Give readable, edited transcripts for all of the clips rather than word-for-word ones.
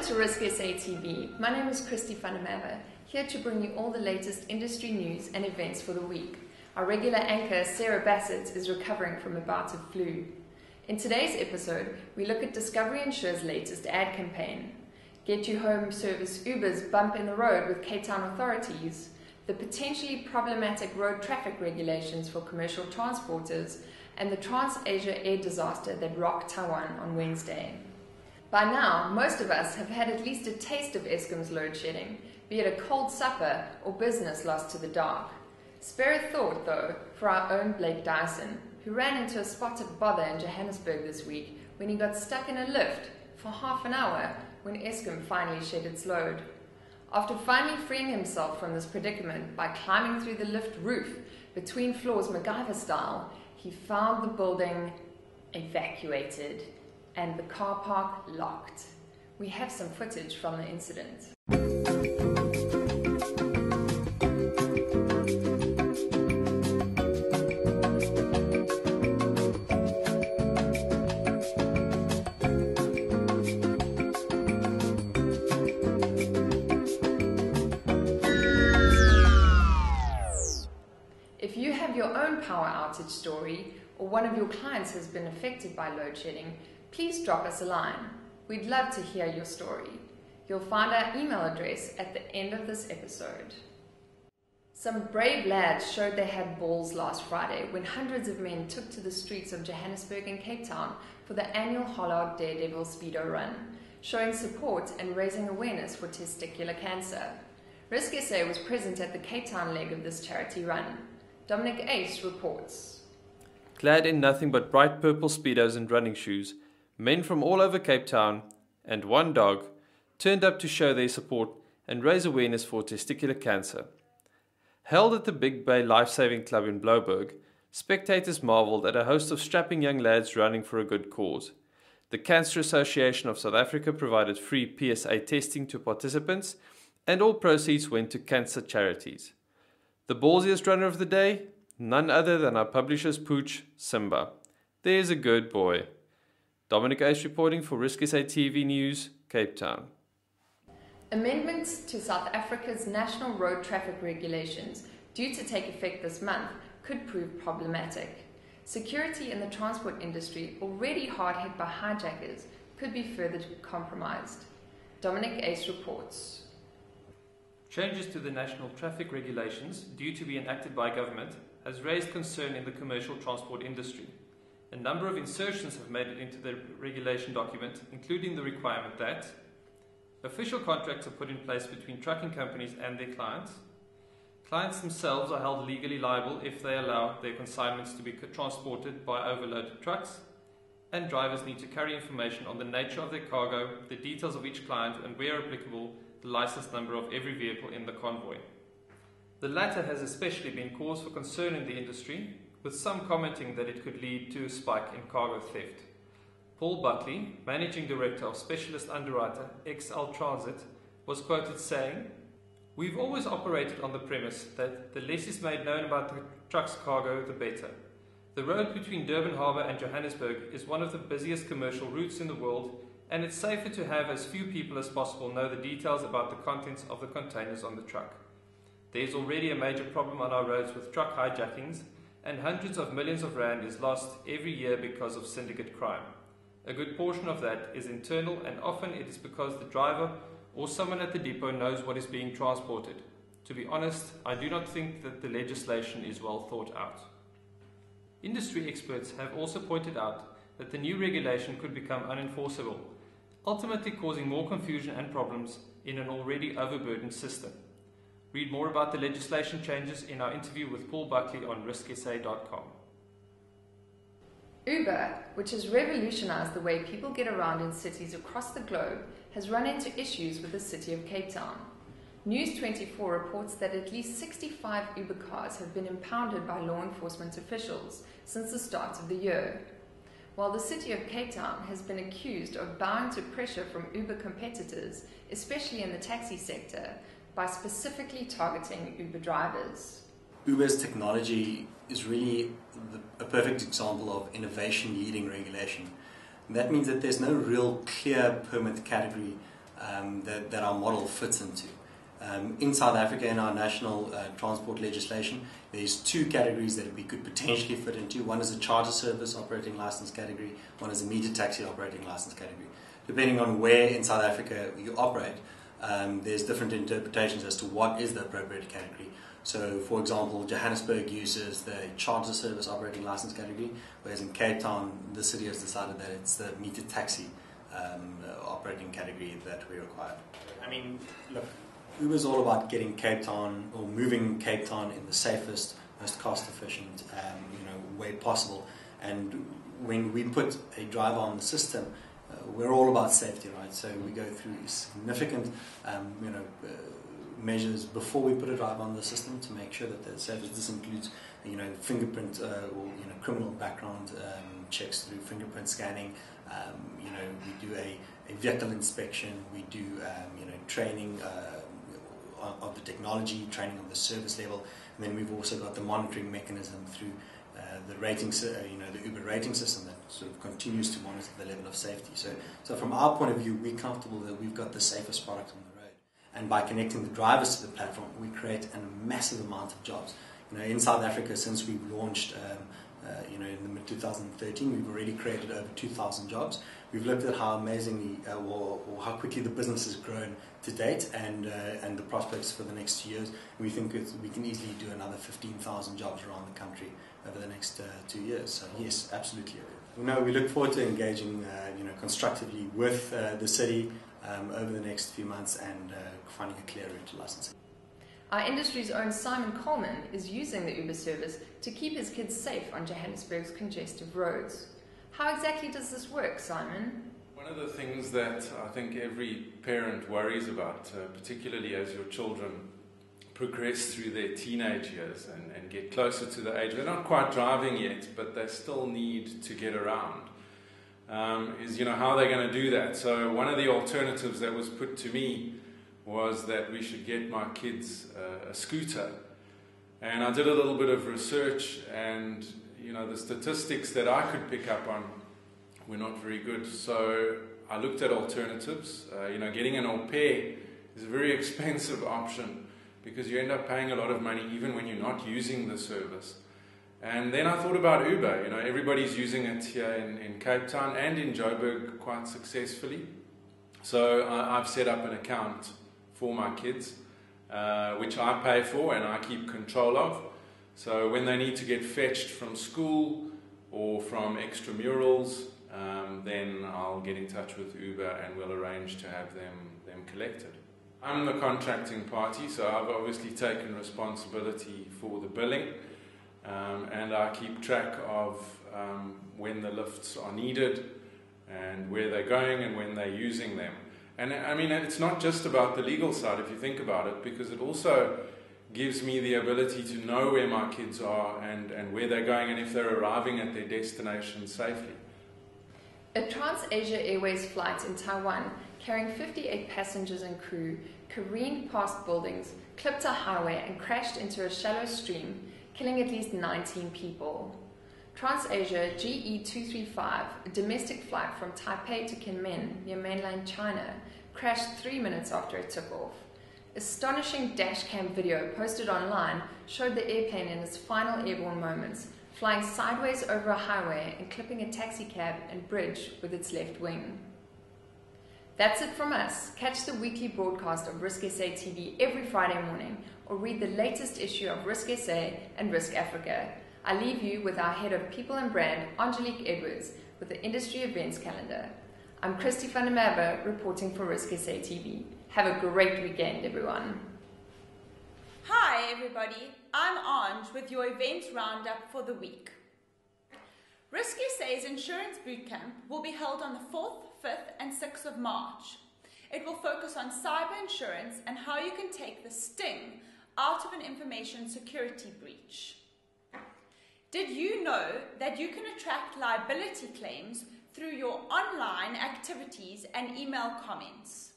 to RISKSA TV. My name is Christy van der Merwe, here to bring you all the latest industry news and events for the week. Our regular anchor, Sarah Bassett, is recovering from a bout of flu. In today's episode, we look at Discovery Insure's latest ad campaign, Get You Home service Uber's bump in the road with Cape Town authorities, the potentially problematic road traffic regulations for commercial transporters, and the TransAsia air disaster that rocked Taiwan on Wednesday. By now, most of us have had at least a taste of Eskom's load shedding, be it a cold supper or business lost to the dark. Spare a thought, though, for our own Blake Dyson, who ran into a spotted bother in Johannesburg this week when he got stuck in a lift for half an hour when Eskom finally shed its load. After finally freeing himself from this predicament by climbing through the lift roof between floors MacGyver style, he found the building evacuated and the car park locked. We have some footage from the incident. If you have your own power outage story, or one of your clients has been affected by load shedding, please drop us a line. We'd love to hear your story. You'll find our email address at the end of this episode. Some brave lads showed they had balls last Friday when hundreds of men took to the streets of Johannesburg and Cape Town for the annual Hollard DareDevil Speedo Run, showing support and raising awareness for testicular cancer. RISKSA was present at the Cape Town leg of this charity run. Dominic Ace reports. Clad in nothing but bright purple speedos and running shoes, men from all over Cape Town, and one dog, turned up to show their support and raise awareness for testicular cancer. Held at the Big Bay Life-Saving Club in Blouberg, spectators marvelled at a host of strapping young lads running for a good cause. The Cancer Association of South Africa provided free PSA testing to participants, and all proceeds went to cancer charities. The ballsiest runner of the day? None other than our publisher's pooch, Simba. There's a good boy. Dominic Ace reporting for RISKSA TV News, Cape Town. Amendments to South Africa's national road traffic regulations, due to take effect this month, could prove problematic. Security in the transport industry, already hard hit by hijackers, could be further compromised. Dominic Ace reports. Changes to the national traffic regulations, due to be enacted by government, has raised concern in the commercial transport industry. A number of insertions have made it into the regulation document, including the requirement that official contracts are put in place between trucking companies and their clients. Clients themselves are held legally liable if they allow their consignments to be transported by overloaded trucks, and drivers need to carry information on the nature of their cargo, the details of each client, and where applicable, the license number of every vehicle in the convoy. The latter has especially been cause for concern in the industry, with some commenting that it could lead to a spike in cargo theft. Paul Buckley, Managing Director of Specialist Underwriter XL Transit, was quoted saying, "We've always operated on the premise that the less is made known about the truck's cargo, the better. The road between Durban Harbour and Johannesburg is one of the busiest commercial routes in the world, and it's safer to have as few people as possible know the details about the contents of the containers on the truck. There's already a major problem on our roads with truck hijackings, and hundreds of millions of rand is lost every year because of syndicate crime. A good portion of that is internal, and often it is because the driver or someone at the depot knows what is being transported. To be honest, I do not think that the legislation is well thought out." Industry experts have also pointed out that the new regulation could become unenforceable, ultimately causing more confusion and problems in an already overburdened system. Read more about the legislation changes in our interview with Paul Buckley on riskssa.com. Uber, which has revolutionized the way people get around in cities across the globe, has run into issues with the city of Cape Town. News 24 reports that at least 65 Uber cars have been impounded by law enforcement officials since the start of the year. While the city of Cape Town has been accused of bowing to pressure from Uber competitors, especially in the taxi sector, by specifically targeting Uber drivers. Uber's technology is really a perfect example of innovation leading regulation. And that means that there's no real clear permit category that our model fits into. In South Africa, in our national transport legislation, there's two categories that we could potentially fit into. One is a charter service operating license category, one is a meter taxi operating license category. Depending on where in South Africa you operate, there's different interpretations as to what is the appropriate category. So, for example, Johannesburg uses the charter service operating license category, whereas in Cape Town, the city has decided that it's the meter taxi operating category that we require. I mean, look, Uber's all about getting Cape Town or moving Cape Town in the safest, most cost-efficient, way possible. And when we put a driver on the system, we're all about safety, right? So we go through significant, measures before we put a driver on the system to make sure that they're safe. This includes, fingerprint or criminal background checks through fingerprint scanning. We do a vehicle inspection. We do, training of the technology, training of the service level, and then we've also got the monitoring mechanism through the rating, the Uber rating system that sort of continues to monitor the level of safety. So from our point of view, we're comfortable that we've got the safest product on the road, and by connecting the drivers to the platform, we create a massive amount of jobs. In South Africa, since we've launched, in the mid-2013, we've already created over 2,000 jobs. We've looked at how amazingly or how quickly the business has grown to date and the prospects for the next 2 years. We think we can easily do another 15,000 jobs around the country over the next 2 years. So yes, absolutely. We look forward to engaging constructively with the city over the next few months and finding a clear route to licensing. Our industry's own Simon Coleman is using the Uber service to keep his kids safe on Johannesburg's congested roads. How exactly does this work, Simon? One of the things that I think every parent worries about, particularly as your children progress through their teenage years and get closer to the age, they're not quite driving yet, but they still need to get around, is how they're going to do that. So one of the alternatives that was put to me was that we should get my kids a scooter. And I did a little bit of research, and the statistics that I could pick up on were not very good. So I looked at alternatives. Getting an au pair is a very expensive option because you end up paying a lot of money even when you're not using the service. And then I thought about Uber. Everybody's using it here in Cape Town and in Joburg quite successfully. So I've set up an account for my kids, which I pay for and I keep control of. So when they need to get fetched from school or from extramurals, then I'll get in touch with Uber and we'll arrange to have them collected. I'm the contracting party, so I've obviously taken responsibility for the billing, and I keep track of when the lifts are needed and where they're going and when they're using them. And I mean, it's not just about the legal side, if you think about it, because it also gives me the ability to know where my kids are and where they're going and if they're arriving at their destination safely. A TransAsia Airways flight in Taiwan carrying 58 passengers and crew careened past buildings, clipped a highway and crashed into a shallow stream, killing at least 19 people. TransAsia GE235, a domestic flight from Taipei to Kinmen near mainland China, crashed 3 minutes after it took off. Astonishing dashcam video posted online showed the airplane in its final airborne moments, flying sideways over a highway and clipping a taxicab and bridge with its left wing. That's it from us. Catch the weekly broadcast of RISKSA TV every Friday morning, or read the latest issue of RISKSA and Risk Africa. I leave you with our head of People and Brand, Angelique Edwards, with the industry events calendar. I'm Christy van der Merwe, reporting for RISKSA TV. Have a great weekend, everyone. Hi, everybody. I'm Ange with your events roundup for the week. RISKSA's Insurance Bootcamp will be held on the 4th, 5th and 6th of March. It will focus on cyber insurance and how you can take the sting out of an information security breach. Did you know that you can attract liability claims through your online activities and email comments?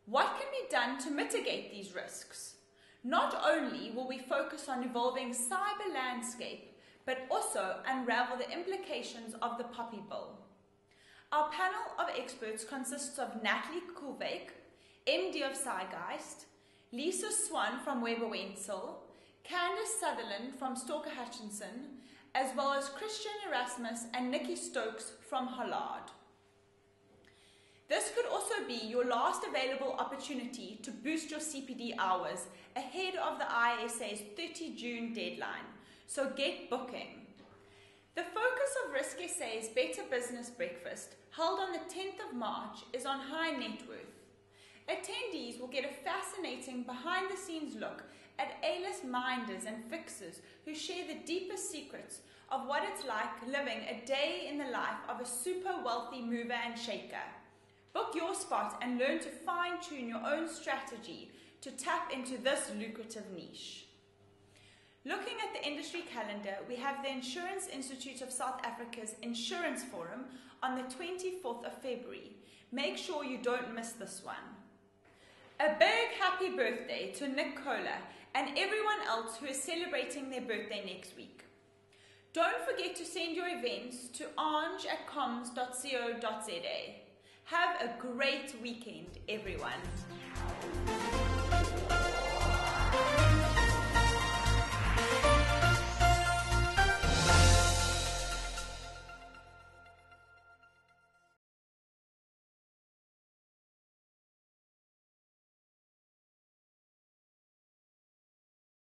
What can be done to mitigate these risks? Not only will we focus on evolving cyber landscape, but also unravel the implications of the Poppy Bill. Our panel of experts consists of Natalie Kulvik, MD of Saigeist, Lisa Swan from Weber Wenzel, Candice Sutherland from Stalker Hutchinson, as well as Christian Erasmus and Nikki Stokes from Hollard. This could also be your last available opportunity to boost your CPD hours ahead of the ISA's 30 June deadline, so get booking. The focus of RISKSA's Better Business Breakfast, held on the 10th of March, is on high net worth. Attendees will get a fascinating behind-the-scenes look at A-list minders and fixers who share the deepest secrets of what it's like living a day in the life of a super wealthy mover and shaker. Book your spot and learn to fine-tune your own strategy to tap into this lucrative niche. Looking at the industry calendar, we have the Insurance Institute of South Africa's Insurance Forum on the 24th of February. Make sure you don't miss this one. A big happy birthday to Nick Kohler and everyone else who is celebrating their birthday next week. Don't forget to send your events to ange@comms.co.za. Have a great weekend, everyone.